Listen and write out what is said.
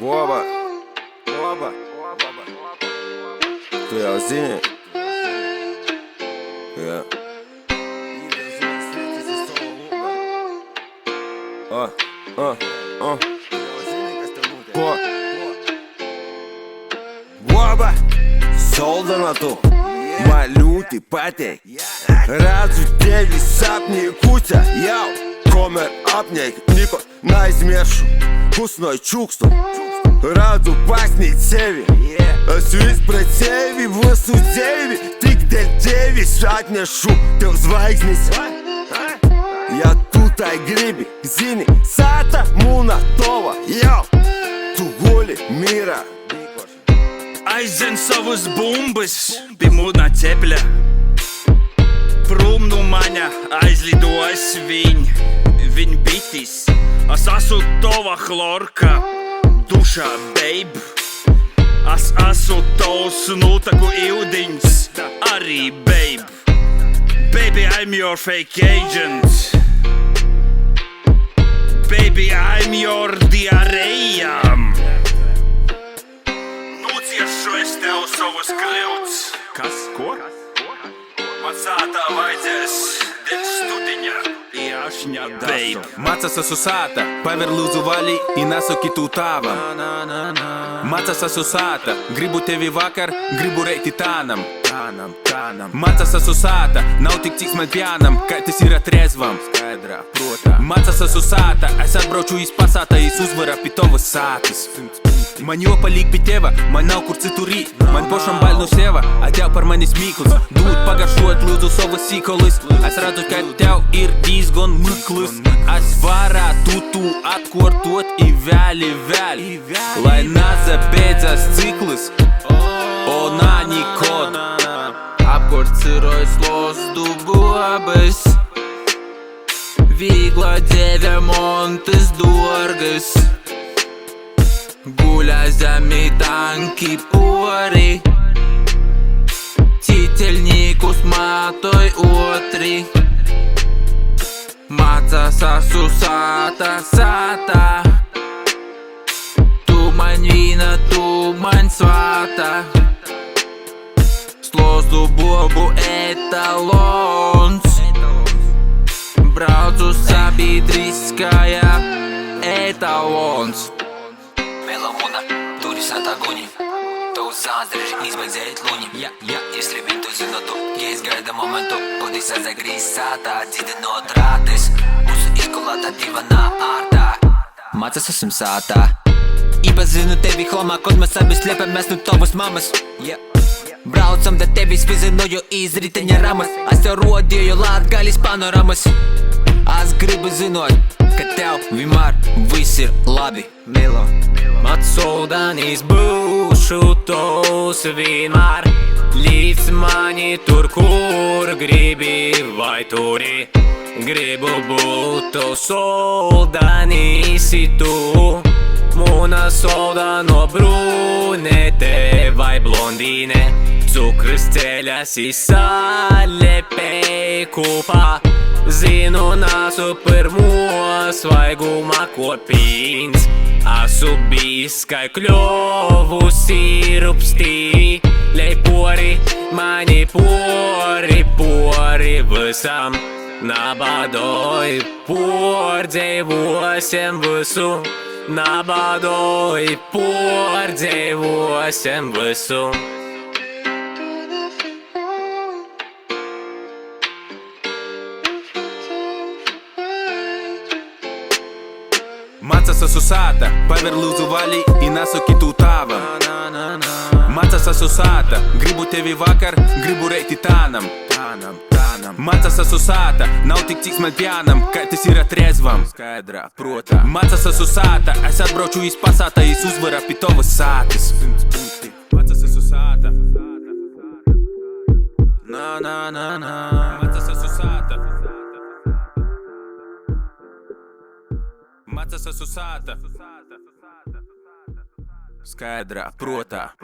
Boba, tu jau zini? Jā. Ko? Boba, soldana tu, man ļoti pateik. Redzu tevi sapnī kucā, jau Komer apņēk, niko neaizmiršu, pusnoj čukstu. Redzu pasnīt sevi, esu pret sevi, visu dievi. Tik dėl tevis atnešu tev zvaigznis. Ja tu tai gribi, zini, sata mūna tova, jau tu guli mira. Aizdzen savus bumbas pie mūna cepļa. Prom no maņa aizlidos viņ bitis. Es esmu tova chlorka dušā, babe. Es esmu tavs nultaku ildiņš arī, babe. Baby, I'm your fake agent. Baby, I'm your diarrhea. Nuciešu es tev savus kļūts. Kas? Ko? Man sātā vajadzēs dēļ studiņa jāšņā dasu. Maca sa susata, paver lūdzu vali i nasoki tu tava. Maca sa susata, gribu tevi vakar, gribu reiti tānam. Maca sa susata, nav tik cik man pjānam, kā tas ir trezvam. Skaidrā, protā. Maca sa susata, es atbrauču iz pasāta, iz uzvara pi tovas sātas. Man jo palik pi teva, man nav kur citur rīt. Man pošam baļ no seva, atēv par manis mīklus. Dūt pagaršot lūdzu savas sīkolus. Es redzu, ka tev ir diezgan myklus. Es varētu tu atkortot i vēli. Lai nazabeidzas ciklis, o nani kod. Apkorciroju slozdu bobas, Vigla devė montas dorgas. Guļa zemī tanki pori, Citelnikus matoj otri. Maca sa susata, sata. Tu man vīna, tu man svata. Slozdu bobu etalons. Braucu sabiedriskajā etalons. Меломона, турис от огонь. То задрž izbeidzēt luņi. Если viņi to zina, tu izgaida momentu, kad es aizagries sātā, dzidinot rātes. Mūsu izkolāta divanā ārtā. Mācas esam sātā. Ipazinu tevi homā, kad mēs abi slēpamies no tavas mamas. Braucam da tevis vizinoju iz riteņa ramas. Es tev rodīju Latgalis panoramas. Es gribu zinot, ka tev vienmēr viss ir labi. Milo. Atsūdanīs būšu tos vienmēr, līdz mani tur, kur gribi vai turi. Gribu būt to soldanīsi tu. Mūna soldano brūnete vai blondīne. Cukras ceļas i salepē kopā. Zinu, nasu pirmo svaiguma kopīns. Asu bijis, kā kļovu sirupstī. Lej pori, mani pori visam. Nabadoj, pordzēvosim visu. Nabadoj, pordzēvosim visu. Maca sa susata, paver lūdzu vali i nasoki tu tava. Maca sa susata, gribu tevi vakar, gribu reiti tānam. Maca sa susata, nav tik cik man pjānam, kā tas ir trezvam. Skaidrā, protā. Maca sa susata, es atbrauču iz pasāta, iz uzvara pi tovas sātas. Maca sa susata. Maca sa susata. Maca sa susata. Skaidrā, protā.